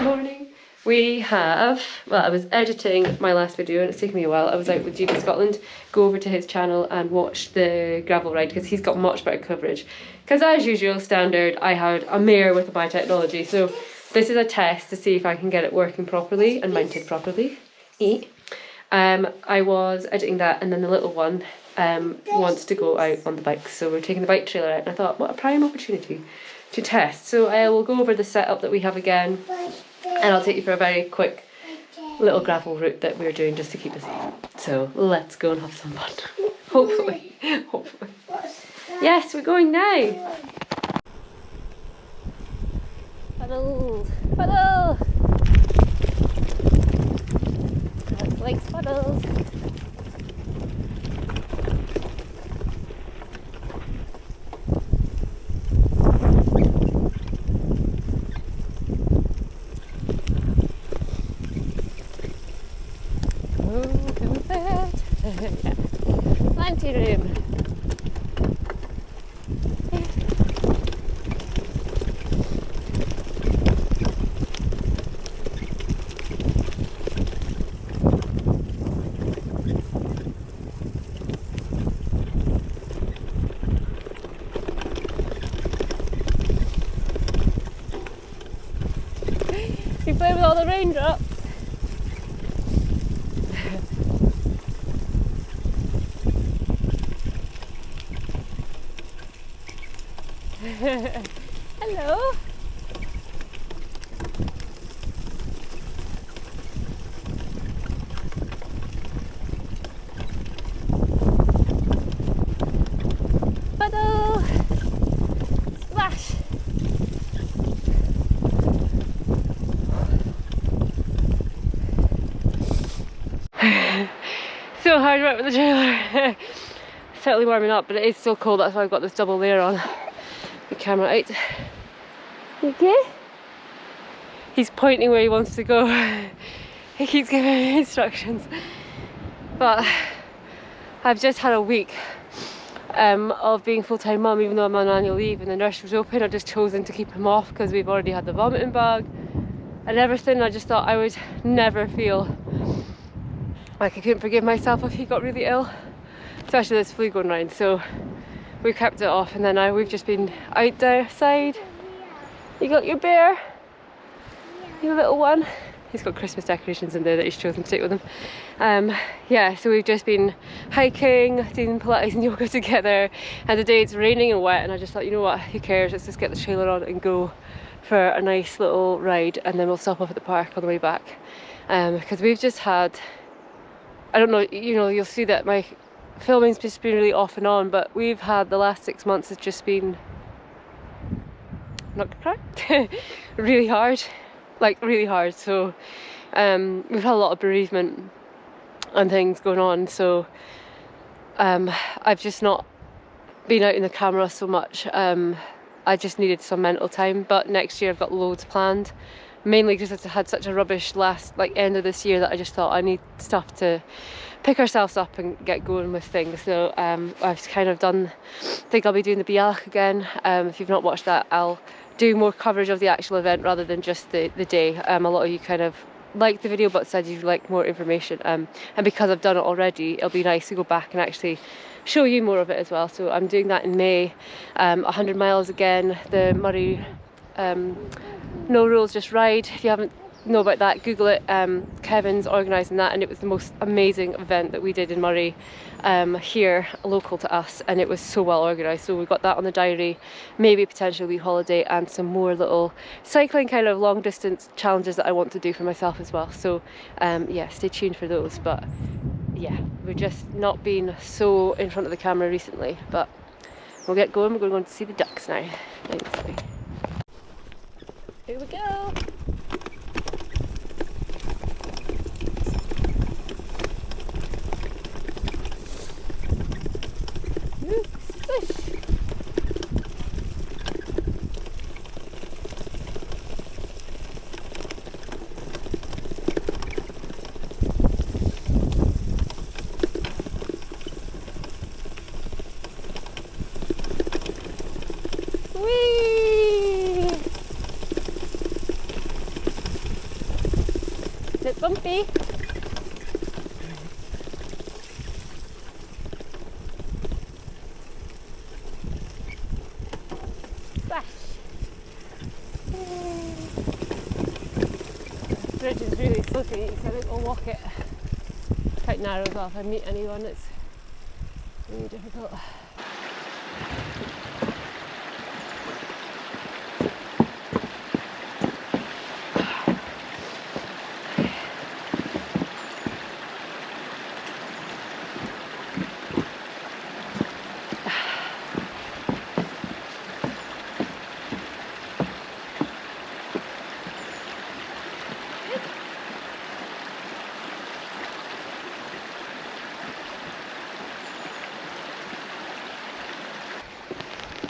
Morning. We have, well, I was editing my last video and it's taken me a while. I was out with GB Scotland, go over to his channel and watch the gravel ride because he's got much better coverage. Because as usual, standard, I had a mare with my technology. So this is a test to see if I can get it working properly and mounted properly. I was editing that and then the little one wants to go out on the bike. So we're taking the bike trailer out and I thought, what a prime opportunity to test. So I will go over the setup that we have again. And I'll take you for a very quick little gravel route that we're doing just to keep us safe. So let's go and have some fun. Hopefully. Hopefully. Yes, we're going now. Puddles. Puddle. Alex likes puddles. Plenty room. You play with all the raindrops. Hello. Puddle. Splash. So hard work with the trailer. Certainly warming up, but it is so cold, that's why I've got this double layer on. The camera out. You okay? He's pointing where he wants to go. He keeps giving me instructions. But I've just had a week of being full-time mum, even though I'm on annual leave and the nursery was open. I've just chosen to keep him off because we've already had the vomiting bug and everything. I just thought I would never feel like I couldn't forgive myself if he got really ill, especially this flu going round. So we kept it off, and then we've just been out there outside. You got your bear? Your little one? He's got Christmas decorations in there that he's chosen to take with him. Yeah, so we've just been hiking, doing Pilates and yoga together, and today it's raining and wet, and I just thought, you know what, who cares, let's just get the trailer on and go for a nice little ride, and then we'll stop off at the park on the way back. Because we've just had, I don't know, you know, you'll see that my filming's just been really off and on, but we've had the last 6 months has just been, I'm not gonna cry, really hard, like really hard. So we've had a lot of bereavement and things going on, so I've just not been out in the camera so much. I just needed some mental time, but next year I've got loads planned, mainly because I had such a rubbish end of this year that I just thought I need stuff to pick ourselves up and get going with things. So I've kind of done, I think I'll be doing the Bialach again. If you've not watched that, I'll do more coverage of the actual event rather than just the day. A lot of you kind of liked the video but said you'd like more information, and because I've done it already, it'll be nice to go back and actually show you more of it as well. So I'm doing that in May, 100 miles again, the Murray No Rules Just Ride. If you haven't know about that, Google it. Kevin's organising that, and it was the most amazing event that we did in Murray, here local to us, and it was so well organised. So we've got that on the diary, maybe potentially a wee holiday and some more little cycling kind of long distance challenges that I want to do for myself as well. So yeah, stay tuned for those. But yeah, we've just not been so in front of the camera recently, but we'll get going. We're going to see the ducks now. Thanks. Here we go. bit bumpy. Splash. The bridge is really slippery, so I think we'll walk it quite narrow as well. If I meet anyone, it's really difficult.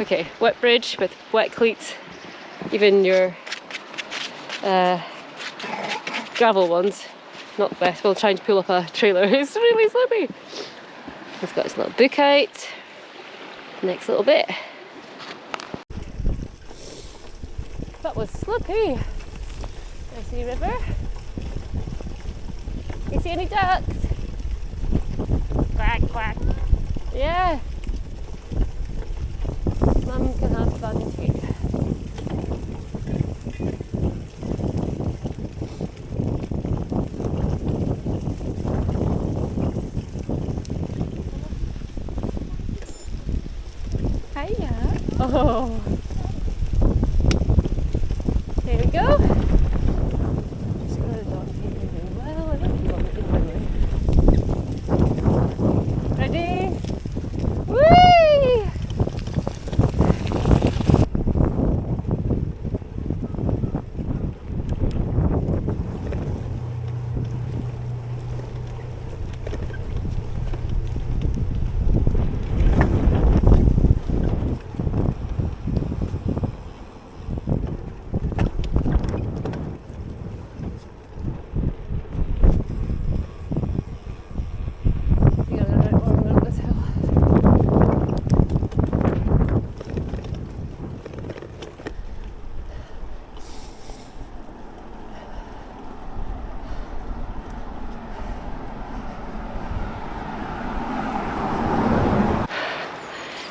Okay, wet bridge with wet cleats, even your gravel ones, not the best. We'll try and pull up a trailer, it's really slippy. It's got its little book out, next little bit. That was slippy. I see river. You see any ducks? Quack, quack. Yeah. Mum can have fun too. Hiya. Oh. There we go. Just got a dog taking well. I don't know what to do. Ready? Whee!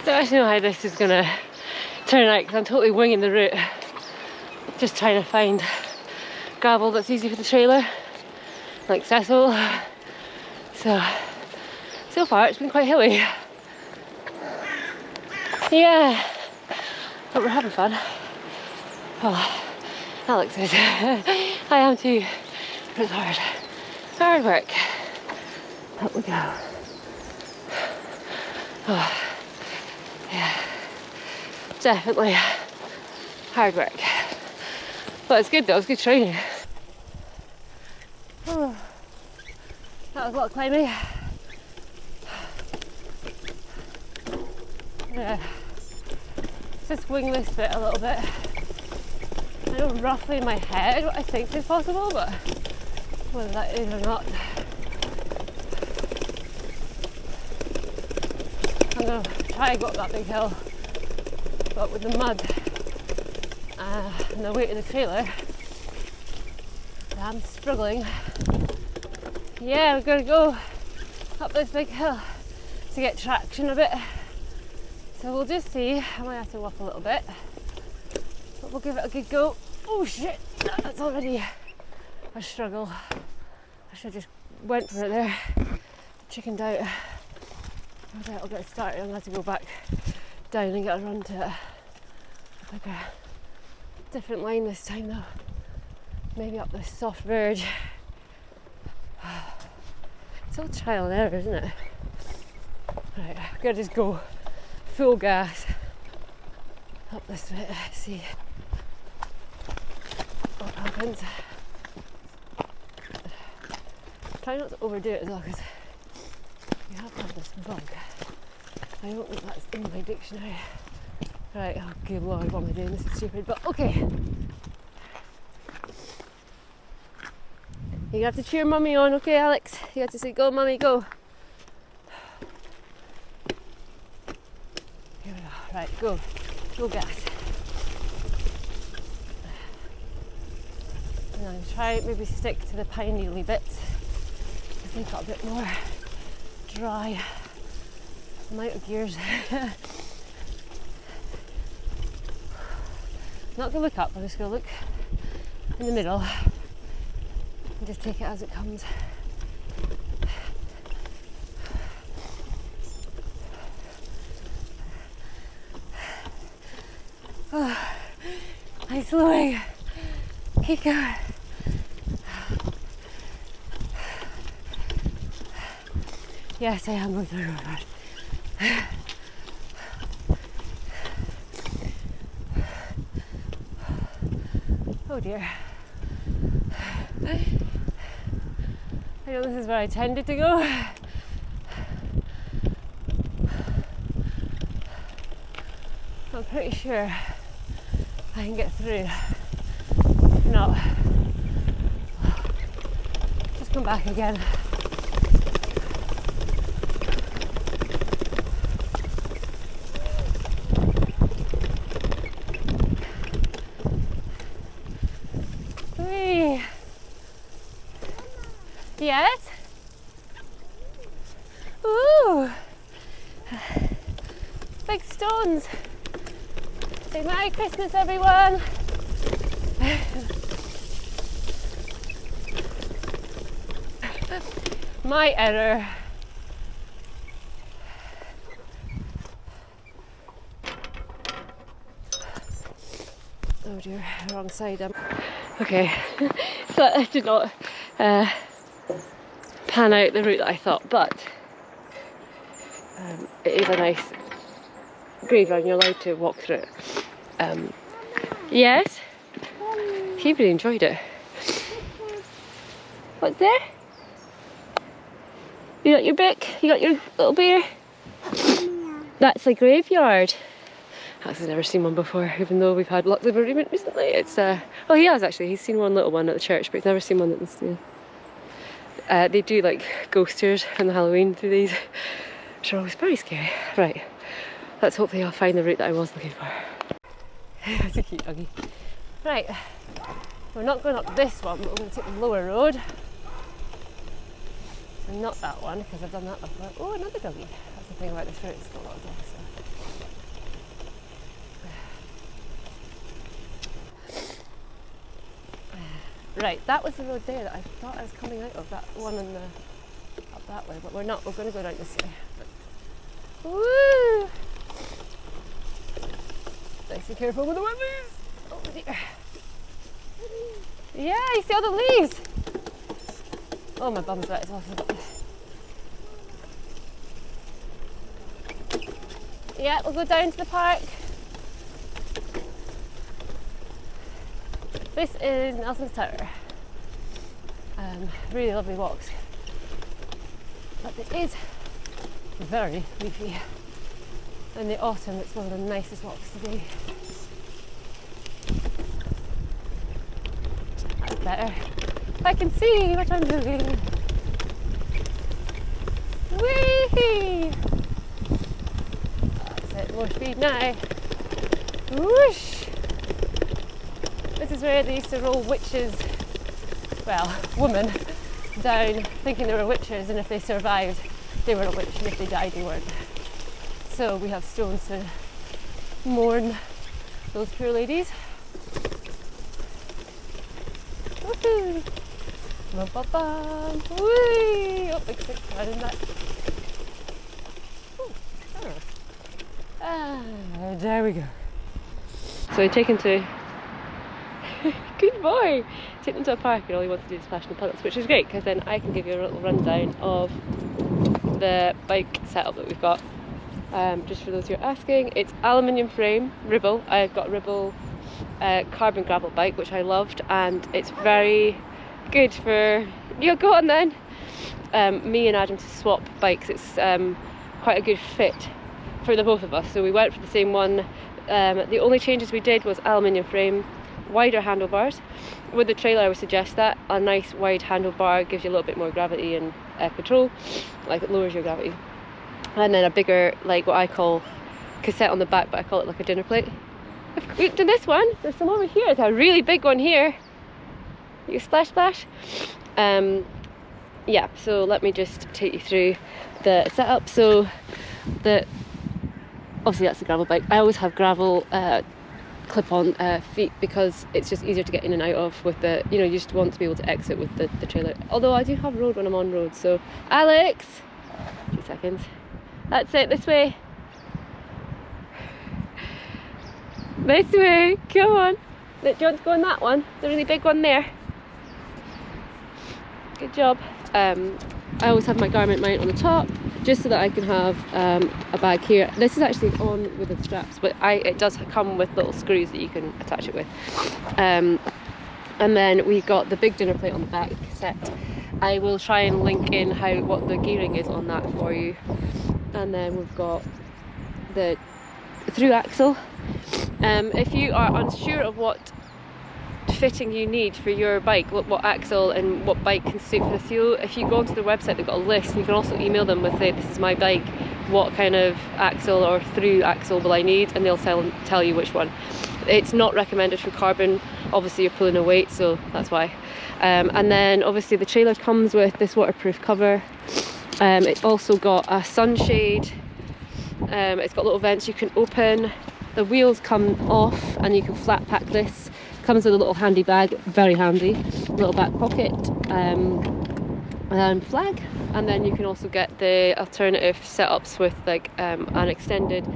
I don't actually know how this is going to turn out because I'm totally winging the route. Just trying to find gravel that's easy for the trailer, like accessible. So far it's been quite hilly. Yeah, but we're having fun. Oh, Alex is. I am too. But it's hard. Hard work. Up we go. Oh. Yeah, definitely hard work, but it's good though, it's good training. Oh, that was a lot of climbing. Yeah, just wing this bit a little bit. I know roughly in my head what I think is possible, but whether that is or not, I'm going to try and go up that big hill, but with the mud and the weight of the trailer, I'm struggling. Yeah, we're going to go up this big hill to get traction a bit. So we'll just see. I might have to walk a little bit, but we'll give it a good go. Oh shit, that's already a struggle. I should have just went for it there. Chickened out. No doubt I'll get started. I'm going to have to go back down and get a run to it. Like a different line this time though. Maybe up this soft verge. It's all trial and error, isn't it? Right, I've got to just go full gas up this bit, see what happens. Try not to overdo it as well, because we have had this bug. I don't think that's in my dictionary. Right, oh good lord, what am I doing? This is stupid, but okay. You have to cheer mummy on, okay Alex? You have to say, go mummy, go. Here we go, right, go. Go gas. I'm going to try maybe stick to the pine needly bits because they've got a bit more dry. I'm out of gears. Not going to look up, I'm just going to look in the middle and just take it as it comes. Oh, nice lowering. Keep going. Yes, I am going through the road. Oh dear. I know this is where I tended to go. I'm pretty sure I can get through. If not, just come back again. Whee! Yes? Ooh! Big stones! Say Merry Christmas, everyone! My error. Oh dear, wrong side. Okay, so I did not pan out the route that I thought, but it is a nice graveyard and you're allowed to walk through it. Yes? He really enjoyed it. What's there? You got your book? You got your little bear? That's a graveyard. Alex has never seen one before, even though we've had lots of bereavement recently. It's well, he has actually. He's seen one little one at the church, but he's never seen one at the school. They do like ghost tours on the Halloween through these, which are always very scary. Right, let's hopefully I'll find the route that I was looking for. That's a cute doggy. Right, we're not going up this one, but we're going to take the lower road. So not that one, because I've done that before. Oh, another doggy. That's the thing about this route, it's got a lot of dogs. Right, that was the road there that I thought I was coming out of, that one in the, up that way, but we're not, we're going to go down this way. But, woo! Nice and careful with the webbies! Oh dear. Yeah, you see all the leaves! Oh, my bum's wet as well. Yeah, we'll go down to the park. This is Nelson's Tower. Really lovely walks. But it is very leafy. In the autumn, it's one of the nicest walks to do. That's better. I can see what I'm doing. Whee! That's it, more speed now. Whoosh! This is where they used to roll witches, well, women, down thinking they were witches, and if they survived, they were a witch, and if they died, they weren't. So we have stones to mourn those poor ladies. Woohoo! Bum-bum-bum! Whee! Oh, big stick right in that. There we go. So I take him to good boy! Take them to a park and all he wants to do is splash in the puddles, which is great because then I can give you a little rundown of the bike setup that we've got. Just for those who are asking, it's aluminium frame, Ribble. I've got a Ribble carbon gravel bike, which I loved, and it's very good for, yeah, go on then, me and Adam to swap bikes. It's quite a good fit for the both of us, so we went for the same one. The only changes we did was aluminium frame, wider handlebars. With the trailer I would suggest that. A nice wide handlebar gives you a little bit more gravity and control, like it lowers your gravity. And then a bigger, like what I call cassette on the back, but I call it like a dinner plate. I've looked at this one, there's some over here, there's a really big one here. You splash splash. Yeah, so let me just take you through the setup. So obviously that's the gravel bike. I always have gravel clip-on feet because it's just easier to get in and out of with the, you just want to be able to exit with the trailer. Although I do have road when I'm on road. So Alex, 2 seconds. That's it, this way. This way, come on. Do you want to go on that one? The really big one there. Good job. I always have my garment mount on the top, just so that I can have a bag here. This is actually on with the straps, but it does come with little screws that you can attach it with. And then we've got the big dinner plate on the back set. I will try and link in what the gearing is on that for you. And then we've got the through axle. If you are unsure of what fitting you need for your bike, what axle and what bike can suit for the fuel, if you go onto the website, they've got a list. You can also email them with, say, this is my bike, what kind of axle or through axle will I need, and they'll tell you which one. It's not recommended for carbon, obviously you're pulling a weight, so that's why. And then obviously the trailer comes with this waterproof cover. It's also got a sunshade. It's got little vents you can open. The wheels come off and you can flat pack this. Comes with a little handy bag, very handy, little back pocket, and flag. And then you can also get the alternative setups with like an extended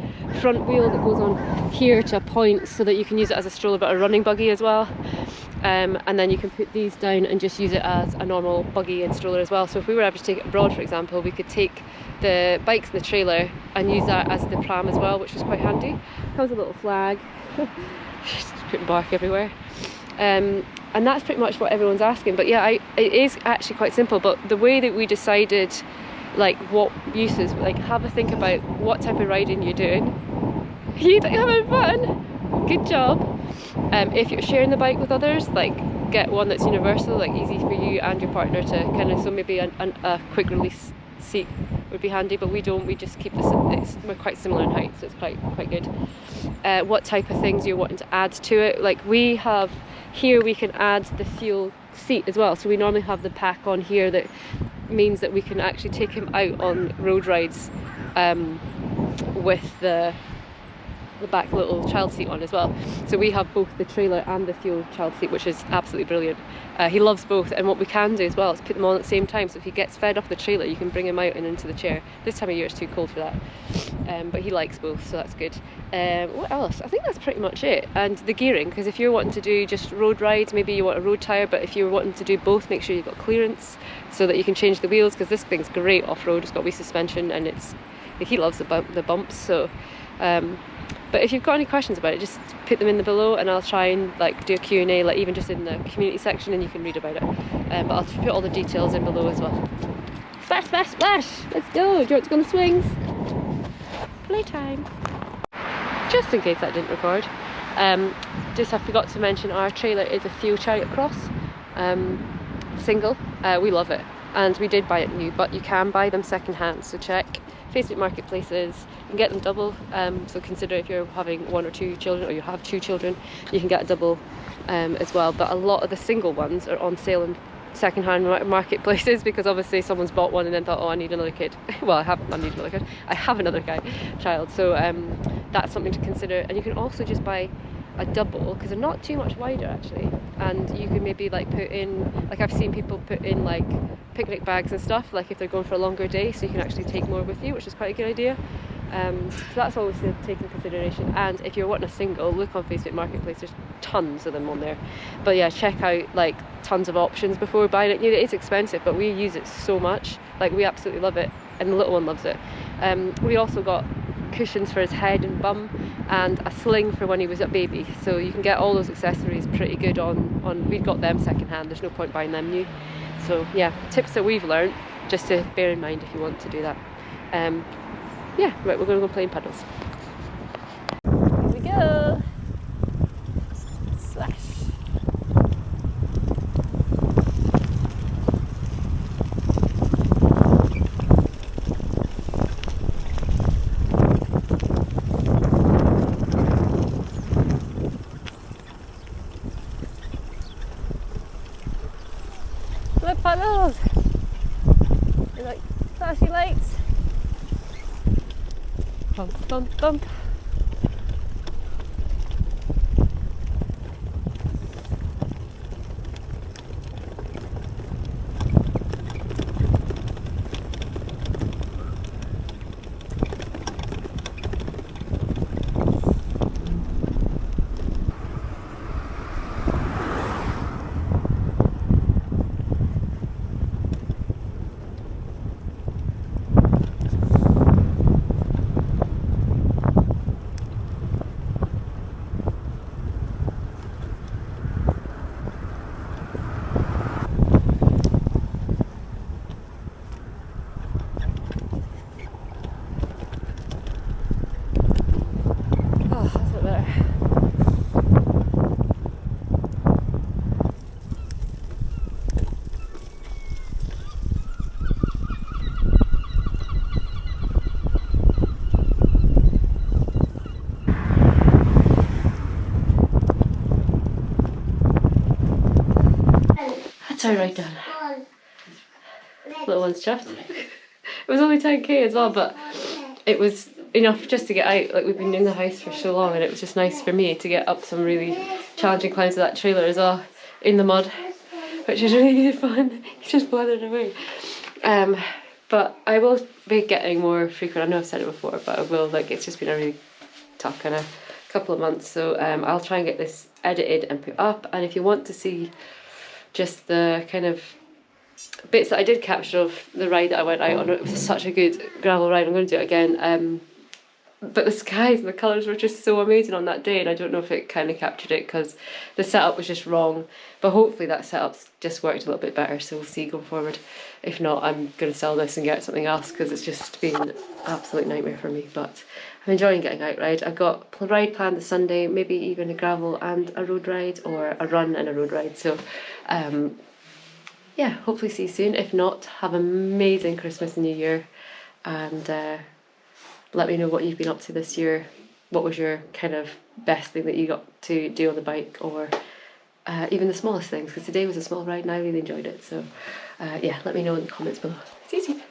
front wheel that goes on here to a point so that you can use it as a stroller but a running buggy as well. And then you can put these down and just use it as a normal buggy and stroller as well. So if we were ever to take it abroad, for example, we could take the bikes and the trailer and use that as the pram as well, which is quite handy. Comes with a little flag. Just putting bark everywhere. And that's pretty much what everyone's asking. But yeah, it is actually quite simple. But the way that we decided, like, what uses, like, have a think about what type of riding you're doing. You having fun? Good job. If you're sharing the bike with others, like, get one that's universal, like easy for you and your partner to kind of, so maybe a quick release seat would be handy, but we just keep this, we're quite similar in height, so it's quite good. What type of things you're wanting to add to it, like we have here, we can add the fuel seat as well, so we normally have the pack on here that means that we can actually take him out on road rides with the back little child seat on as well. So we have both the trailer and the fuel child seat, which is absolutely brilliant. He loves both, and what we can do as well is put them on at the same time, so if he gets fed off the trailer you can bring him out and into the chair. This time of year it's too cold for that, but he likes both, so that's good. What else? I think that's pretty much it. And the gearing, because if you're wanting to do just road rides, maybe you want a road tyre, but if you're wanting to do both, make sure you've got clearance so that you can change the wheels, because this thing's great off-road. It's got wee suspension and he loves the bumps, so but if you've got any questions about it, just put them in the below and I'll try and like do a Q&A, like even just in the community section, and you can read about it. But I'll put all the details in below as well. Splash, splash, splash! Let's go! Do you want to go on the swings? Playtime! Just in case that didn't record, I forgot to mention our trailer is a Thule Chariot Cross, single. We love it, and we did buy it new, but you can buy them second hand, so check Facebook marketplaces. You can get them double, so consider if you're having 1 or 2 children, or you have 2 children, you can get a double as well. But a lot of the single ones are on sale in second-hand marketplaces, because obviously someone's bought one and then thought, oh, I need another kid. Well, I need another kid. I have another child, so that's something to consider. And you can also just buy a double, because they're not too much wider actually, and you can maybe like put in, like I've seen people put in like picnic bags and stuff, like if they're going for a longer day, so you can actually take more with you, which is quite a good idea. So that's always to take into consideration. And if you're wanting a single, look on Facebook Marketplace, there's tons of them on there. But yeah, check out like tons of options before buying it. It is expensive, but we use it so much, like we absolutely love it, and the little one loves it. We also got cushions for his head and bum, and a sling for when he was a baby, so you can get all those accessories pretty good on we've got them second hand, there's no point buying them new. So yeah, tips that we've learned, just to bear in mind if you want to do that. Yeah, right, we're going to go play in puddles. Here we go. Splash. What are those? They're like flashy lights. Bump, bump, bump. Oh, that's a bit better. That's alright, Dan. Little one's chuffed. It was only 10k as well, but it was enough just to get out. Like, we've been in the house for so long, and it was just nice for me to get up some really challenging climbs of that trailer as well, in the mud, which is really good fun. He's just blathered away. But I will be getting more frequent. I know I've said it before, but I will. Like, it's just been a really tough kind of couple of months, so I'll try and get this edited and put up. And if you want to see just the kind of bits that I did capture of the ride that I went out on, it was such a good gravel ride. I'm going to do it again. But the skies and the colours were just so amazing on that day, and I don't know if it kind of captured it because the setup was just wrong. But hopefully that setup's just worked a little bit better, so we'll see going forward. If not, I'm going to sell this and get something else because it's just been an absolute nightmare for me. But I'm enjoying getting out ride. I've got a ride planned this Sunday, maybe even a gravel and a road ride, or a run and a road ride. So yeah, hopefully see you soon. If not, have an amazing Christmas and New Year, and let me know what you've been up to this year. What was your kind of best thing that you got to do on the bike, or even the smallest things, because today was a small ride and I really enjoyed it. So yeah, let me know in the comments below. See you soon.